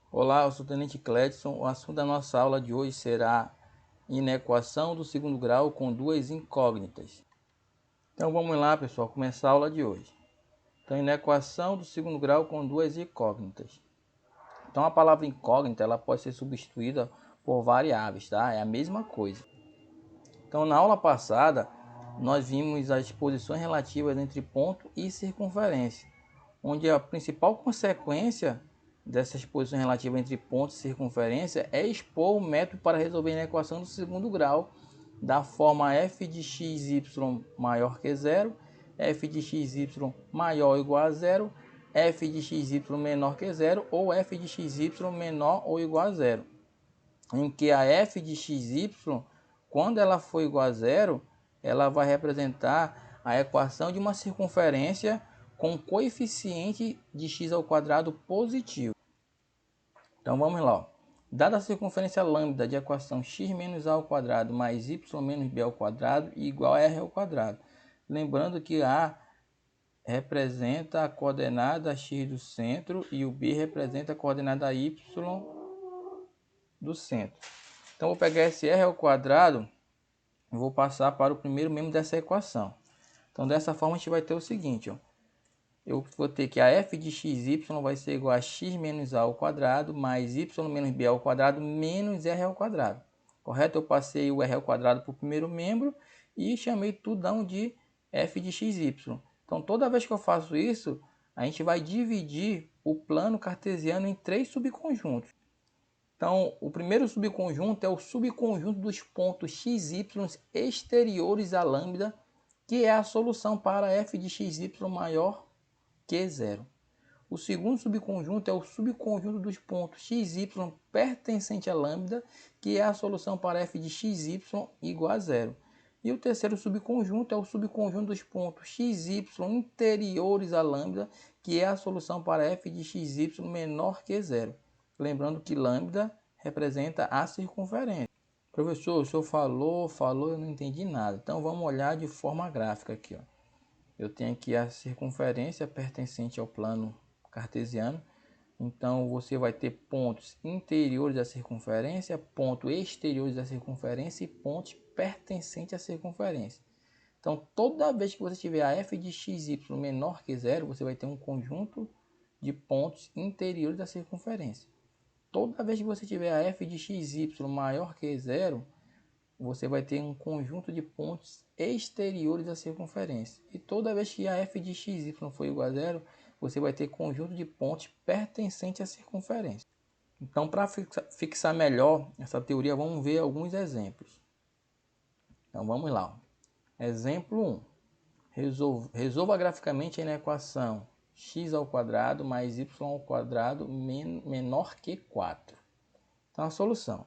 Olá, eu sou o Tenente Cledson. O assunto da nossa aula de hoje será inequação do segundo grau com duas incógnitas. Então vamos lá, pessoal, começar a aula de hoje. Então, inequação do segundo grau com duas incógnitas. Então, a palavra incógnita ela pode ser substituída por variáveis, tá? É a mesma coisa. Então, na aula passada, nós vimos as posições relativas entre ponto e circunferência, onde a principal consequência dessas posições relativas entre ponto e circunferência é expor o método para resolver a equação do segundo grau da forma f de xy maior que zero, f de xy maior ou igual a zero, f de xy menor que zero ou f de xy menor ou igual a zero, em que a f de xy, quando ela for igual a zero, ela vai representar a equação de uma circunferência com coeficiente de x ao quadrado positivo. Então vamos lá. Dada a circunferência lambda de equação x menos a ao quadrado mais y menos b ao quadrado igual a r ao quadrado. Lembrando que a representa a coordenada x do centro e o b representa a coordenada y do centro. Então vou pegar esse r ao quadrado e vou passar para o primeiro membro dessa equação. Então dessa forma a gente vai ter o seguinte, ó. Eu vou ter que a f de xy vai ser igual a x menos a ao quadrado mais y menos b ao quadrado menos r ao quadrado. Correto? Eu passei o r ao quadrado para o primeiro membro e chamei tudão de f de xy. Então toda vez que eu faço isso, a gente vai dividir o plano cartesiano em três subconjuntos. Então, o primeiro subconjunto é o subconjunto dos pontos x, y exteriores à lambda, que é a solução para f de xy maior que zero. O segundo subconjunto é o subconjunto dos pontos x, y pertencente a lambda, que é a solução para f de xy igual a zero. E o terceiro subconjunto é o subconjunto dos pontos x, y interiores a lambda, que é a solução para f de xy menor que zero. Lembrando que lambda representa a circunferência. Professor, o senhor falou, eu não entendi nada. Então vamos olhar de forma gráfica aqui, ó. Eu tenho aqui a circunferência pertencente ao plano cartesiano. Então você vai ter pontos interiores da circunferência, pontos exteriores da circunferência e pontos pertencentes à circunferência. Então toda vez que você tiver a f de xy menor que zero, você vai ter um conjunto de pontos interiores da circunferência. Toda vez que você tiver a f de xy maior que zero, você vai ter um conjunto de pontos exteriores da circunferência. E toda vez que a f de xy for igual a zero, você vai ter conjunto de pontos pertencentes à circunferência. Então, para fixar melhor essa teoria, vamos ver alguns exemplos. Então, vamos lá. Exemplo 1. Resolva graficamente a equação x ao quadrado mais y ao quadrado menor que 4. Então, a solução.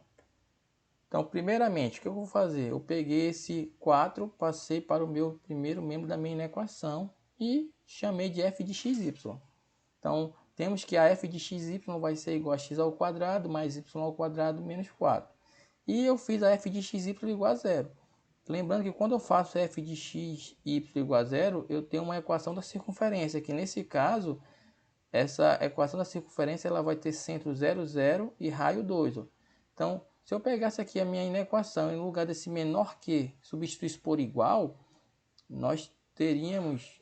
Então, primeiramente, o que eu vou fazer? Eu peguei esse 4, passei para o meu primeiro membro da minha equação e chamei de f de xy. Então, temos que a f de xy vai ser igual a x ao quadrado mais y ao quadrado menos 4. E eu fiz a f de xy igual a zero. Lembrando que quando eu faço f de xy igual a zero, eu tenho uma equação da circunferência, que nesse caso, essa equação da circunferência ela vai ter centro 0, 0 e raio 2. Ó. Então, se eu pegasse aqui a minha inequação, em lugar desse menor que substituísse por igual, nós teríamos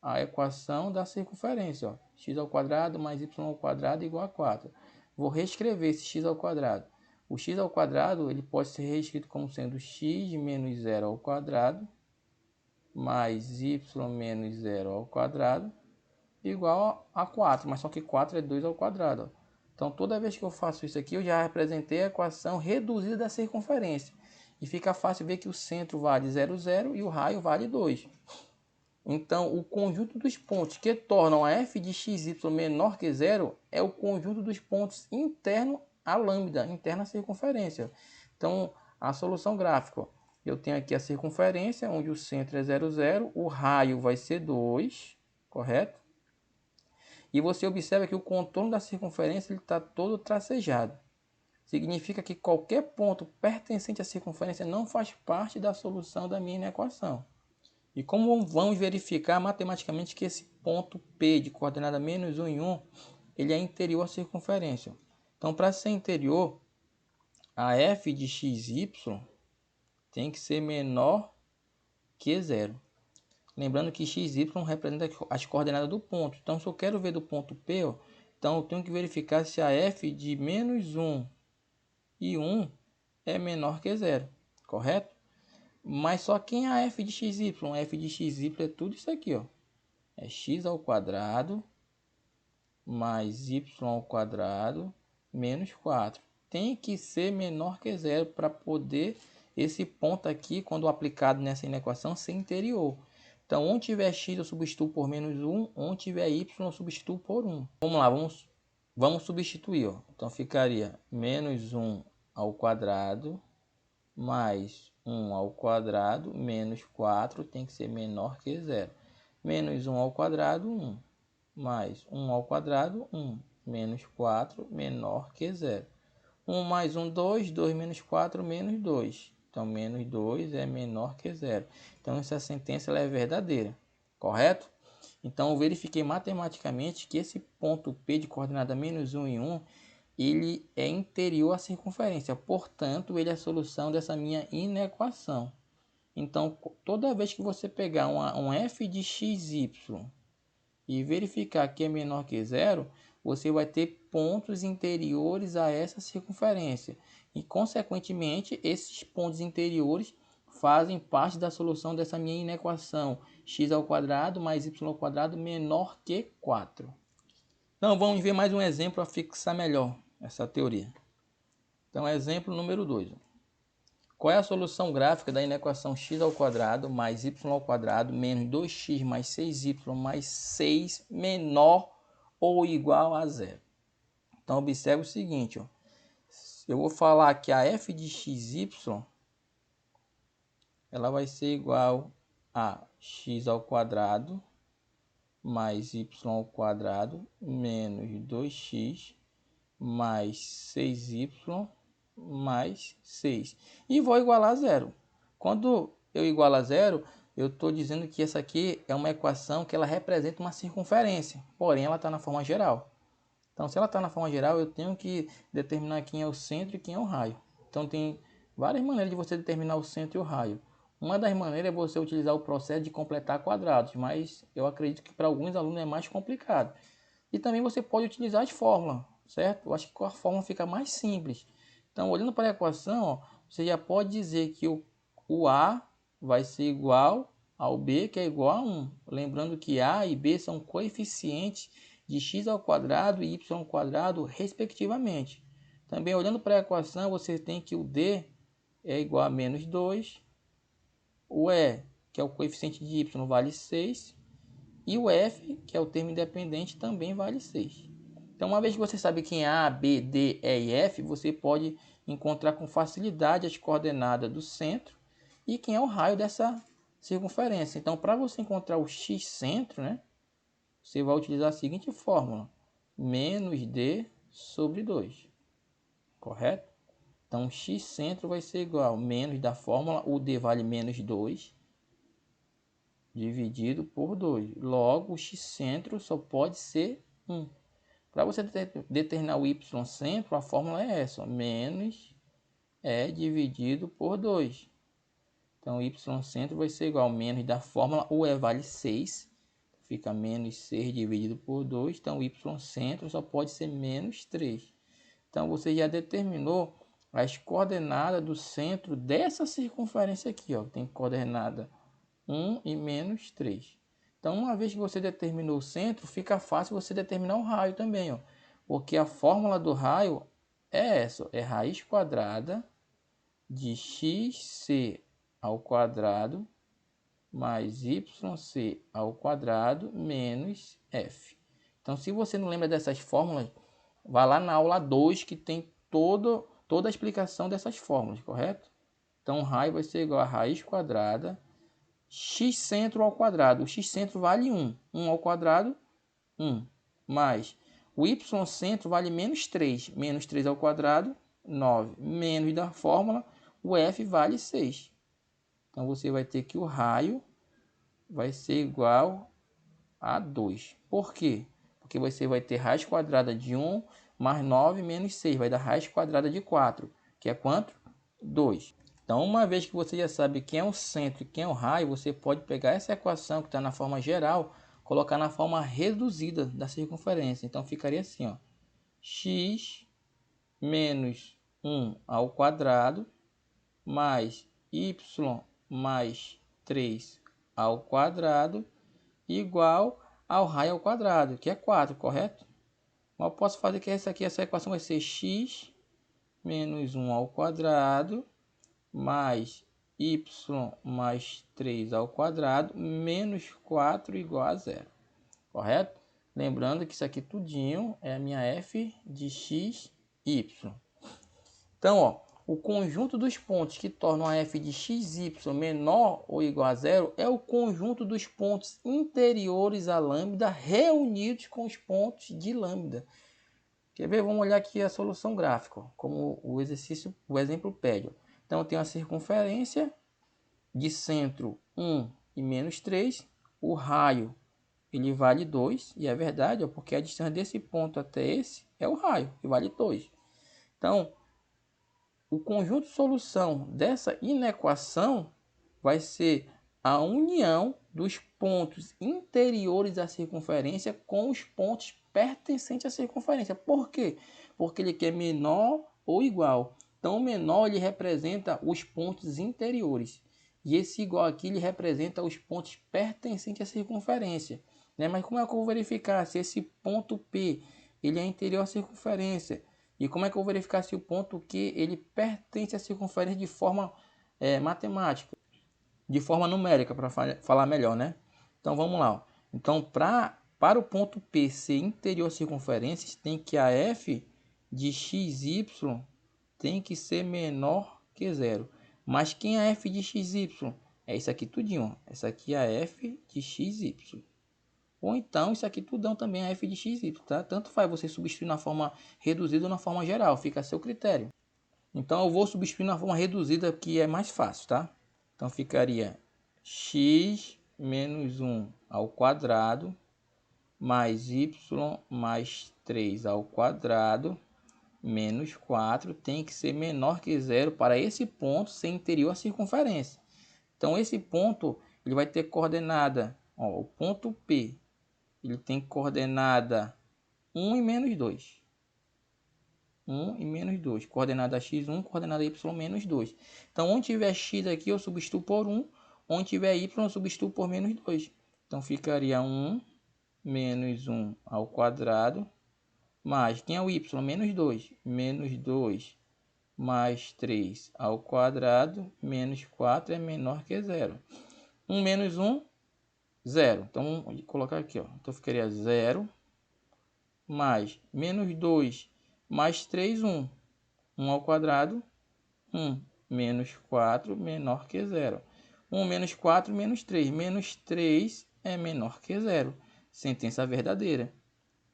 a equação da circunferência. Ó. X ao quadrado mais y ao quadrado igual a 4. Vou reescrever esse x ao quadrado. O x ao quadrado ele pode ser reescrito como sendo x menos 0 ao quadrado mais y menos 0 ao quadrado igual a 4, mas só que 4 é 2 ao quadrado. Ó. Então, toda vez que eu faço isso aqui, eu já representei a equação reduzida da circunferência. E fica fácil ver que o centro vale 0, 0 e o raio vale 2. Então, o conjunto dos pontos que tornam a f de xy menor que zero é o conjunto dos pontos interno à lambda, interna à circunferência. Então, a solução gráfica. Ó, eu tenho aqui a circunferência, onde o centro é 0, 0. O raio vai ser 2, correto? E você observa que o contorno da circunferência está todo tracejado. Significa que qualquer ponto pertencente à circunferência não faz parte da solução da minha equação. E como vamos verificar matematicamente que esse ponto P de coordenada menos 1 em 1, ele é interior à circunferência. Então, para ser interior, a f de xy tem que ser menor que zero. Lembrando que xy representa as coordenadas do ponto. Então, se eu quero ver do ponto P, ó, então eu tenho que verificar se a f de menos 1 e 1 é menor que zero, correto? Mas só quem é a f de xy? F de xy é tudo isso aqui, ó. É x ao quadrado mais y ao quadrado menos 4. Tem que ser menor que zero para poder esse ponto aqui, quando aplicado nessa inequação, ser interior. Então, onde tiver x eu substituo por menos 1, onde tiver y eu substituo por 1. Vamos lá, vamos substituir. Ó. Então, ficaria menos 1 ao quadrado mais 1 ao quadrado menos 4 tem que ser menor que zero. Menos 1 ao quadrado, 1. Mais 1 ao quadrado, 1. Menos 4, menor que zero. 1 mais 1, 2. 2 menos 4, menos 2. Então, menos 2 é menor que zero. Então, essa sentença ela é verdadeira. Correto? Então, eu verifiquei matematicamente que esse ponto P de coordenada menos 1 e 1, ele é interior à circunferência. Portanto, ele é a solução dessa minha inequação. Então, toda vez que você pegar um f de xy e verificar que é menor que zero, você vai ter pontos interiores a essa circunferência. E, consequentemente, esses pontos interiores fazem parte da solução dessa minha inequação. X ao quadrado mais y ao quadrado menor que 4. Então, vamos ver mais um exemplo para fixar melhor essa teoria. Então, exemplo número 2. Qual é a solução gráfica da inequação x ao quadrado mais y ao quadrado menos 2x mais 6y mais 6 menor ou igual a zero? Então, observe o seguinte. Ó. Eu vou falar que a f de xy ela vai ser igual a x ao quadrado mais y ao quadrado menos 2x mais 6y mais 6. E vou igualar a zero. Quando eu igualo a zero, eu estou dizendo que essa aqui é uma equação que ela representa uma circunferência. Porém, ela está na forma geral. Então, se ela está na forma geral, eu tenho que determinar quem é o centro e quem é o raio. Então, tem várias maneiras de você determinar o centro e o raio. Uma das maneiras é você utilizar o processo de completar quadrados, mas eu acredito que para alguns alunos é mais complicado. E também você pode utilizar as fórmulas, certo? Eu acho que a fórmula fica mais simples. Então, olhando para a equação, ó, você já pode dizer que o A vai ser igual ao B, que é igual a 1. Lembrando que A e B são coeficientes de x ao quadrado e y ao quadrado, respectivamente. Também, olhando para a equação, você tem que o D é igual a menos 2. O E, que é o coeficiente de y, vale 6. E o F, que é o termo independente, também vale 6. Então, uma vez que você sabe quem é A, B, D, E e F, você pode encontrar com facilidade as coordenadas do centro e quem é o raio dessa circunferência. Então, para você encontrar o x centro, né, você vai utilizar a seguinte fórmula: menos D sobre 2. Correto? Então, x centro vai ser igual a menos da fórmula, o D vale menos 2, dividido por 2. Logo, o x centro só pode ser 1. Para você determinar o y centro, a fórmula é essa: ó, menos E dividido por 2. Então, o y centro vai ser igual a menos da fórmula, o E vale 6. Fica menos 6 dividido por 2. Então, o y centro só pode ser menos 3. Então, você já determinou as coordenadas do centro dessa circunferência aqui. Ó. Tem coordenada 1 e menos 3. Então, uma vez que você determinou o centro, fica fácil você determinar o raio também. Ó. Porque a fórmula do raio é essa. É raiz quadrada de xc ao quadrado mais yc ao quadrado menos f. Então, se você não lembra dessas fórmulas, vá lá na aula 2 que tem toda a explicação dessas fórmulas, correto? Então, o raio vai ser igual a raiz quadrada x centro ao quadrado. O x centro vale 1. 1 ao quadrado, 1. Mais o y centro vale menos 3. Menos 3 ao quadrado, 9. Menos da fórmula, o f vale 6. Então, você vai ter que o raio vai ser igual a 2. Por quê? Porque você vai ter raiz quadrada de 1 mais 9 menos 6. Vai dar raiz quadrada de 4, que é quanto? 2. Então, uma vez que você já sabe quem é o centro e quem é o raio, você pode pegar essa equação que está na forma geral, colocar na forma reduzida da circunferência. Então, ficaria assim, ó, x menos 1 ao quadrado mais y mais 3 ao quadrado igual ao raio ao quadrado, que é 4, correto? Mas eu posso fazer que essa equação vai ser x menos 1 ao quadrado mais y mais 3 ao quadrado menos 4 igual a zero, correto? Lembrando que isso aqui tudinho é a minha f de x, y. Então, ó, o conjunto dos pontos que tornam a f de xy menor ou igual a zero é o conjunto dos pontos interiores à lambda reunidos com os pontos de lambda. Quer ver? Vamos olhar aqui a solução gráfica, como o exemplo pede. Então, eu tenho a circunferência de centro 1 e menos 3. O raio ele vale 2, e é verdade, porque a distância desse ponto até esse é o raio, que vale 2. Então, o conjunto de solução dessa inequação vai ser a união dos pontos interiores à circunferência com os pontos pertencentes à circunferência. Por quê? Porque ele quer menor ou igual. Então, o menor ele representa os pontos interiores. E esse igual aqui ele representa os pontos pertencentes à circunferência. Né? Mas como é que eu vou verificar se esse ponto P ele é interior à circunferência? E como é que eu vou verificar se o ponto Q ele pertence à circunferência de forma matemática, de forma numérica, para falar melhor, né? Então vamos lá. Ó. Então para o ponto P ser interior à circunferência, tem que a f de xy tem que ser menor que zero. Mas quem é a f de xy? É isso aqui tudinho. Ó. Essa aqui é a f de xy. Ou então, isso aqui tudão também é f de xy, tá? Tanto faz você substituir na forma reduzida ou na forma geral, fica a seu critério. Então, eu vou substituir na forma reduzida, que é mais fácil, tá? Então, ficaria x menos 1 ao quadrado mais y mais 3 ao quadrado menos 4 tem que ser menor que zero para esse ponto ser interior à circunferência. Então, esse ponto ele vai ter coordenada, ó, o ponto P, ele tem coordenada 1 e menos 2. 1 e menos 2. Coordenada x1, coordenada y menos 2. Então, onde tiver x aqui, eu substituo por 1. Onde tiver y, eu substituo por menos 2. Então, ficaria 1 menos 1 ao quadrado. Mais, quem é o y? Menos 2. Menos 2 mais 3 ao quadrado. Menos 4 é menor que zero. 1 menos 1, 0. Então, vou colocar aqui, ó. Então, ficaria 0 mais menos 2 mais 3, 1. 1 ao quadrado, 1. Menos 4 menor que 0. 1 menos 4 menos 3. Menos 3 é menor que 0. Sentença verdadeira.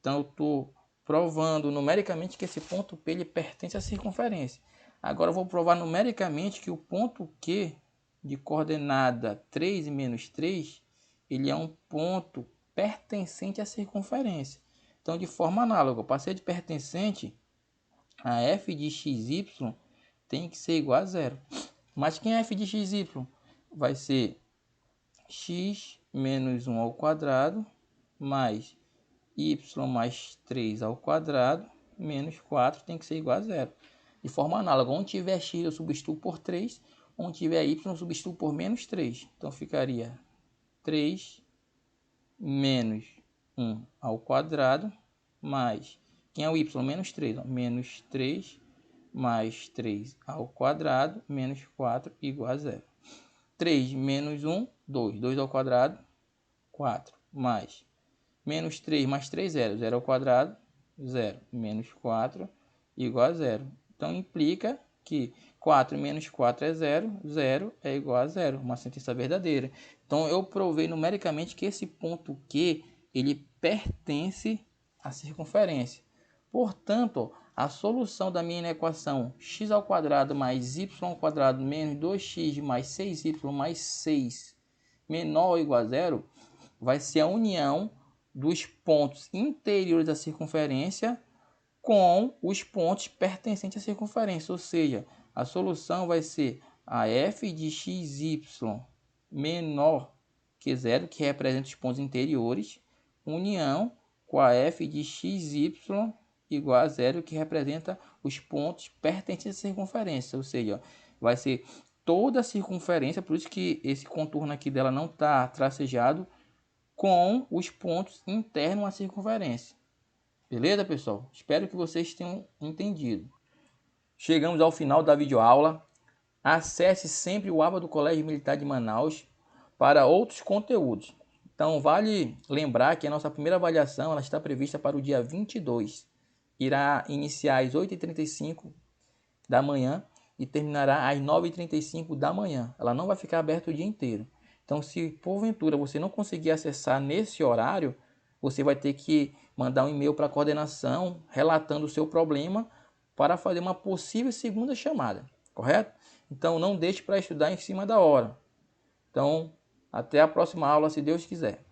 Então, eu estou provando numericamente que esse ponto P ele pertence à circunferência. Agora, eu vou provar numericamente que o ponto Q de coordenada 3 e menos 3, ele é um ponto pertencente à circunferência. Então, de forma análoga, para ser de pertencente, a f de xy tem que ser igual a zero. Mas quem é f de xy? Vai ser x menos 1 ao quadrado mais y mais 3 ao quadrado menos 4 tem que ser igual a zero. De forma análoga, onde tiver x eu substituo por 3, onde tiver y eu substituo por menos 3. Então ficaria 3 menos 1 ao quadrado mais, quem é o y? Menos 3. Ó. Menos 3 mais 3 ao quadrado menos 4 igual a zero. 3 menos 1, 2. 2 ao quadrado, 4. Mais menos 3 mais 3, 0. 0 ao quadrado, 0. Menos 4 igual a zero. Então, implica que 4 menos 4 é 0. 0 é igual a zero. Uma sentença verdadeira. Então, eu provei numericamente que esse ponto Q, ele pertence à circunferência. Portanto, a solução da minha equação x ao quadrado mais y ao quadrado menos 2x mais 6y mais 6 menor ou igual a zero vai ser a união dos pontos interiores da circunferência com os pontos pertencentes à circunferência, ou seja, a solução vai ser a f de xy menor que zero, que representa os pontos interiores, união com a f de xy igual a zero, que representa os pontos pertencentes à circunferência, ou seja, vai ser toda a circunferência, por isso que esse contorno aqui dela não está tracejado, com os pontos internos à circunferência. Beleza, pessoal? Espero que vocês tenham entendido. Chegamos ao final da videoaula. Acesse sempre o aba do Colégio Militar de Manaus para outros conteúdos. Então, vale lembrar que a nossa primeira avaliação ela está prevista para o dia 22. Irá iniciar às 8h35 da manhã e terminará às 9h35 da manhã. Ela não vai ficar aberta o dia inteiro. Então, se porventura você não conseguir acessar nesse horário, você vai ter que mandar um e-mail para a coordenação relatando o seu problema para fazer uma possível segunda chamada, correto? Então, não deixe para estudar em cima da hora. Então, até a próxima aula, se Deus quiser.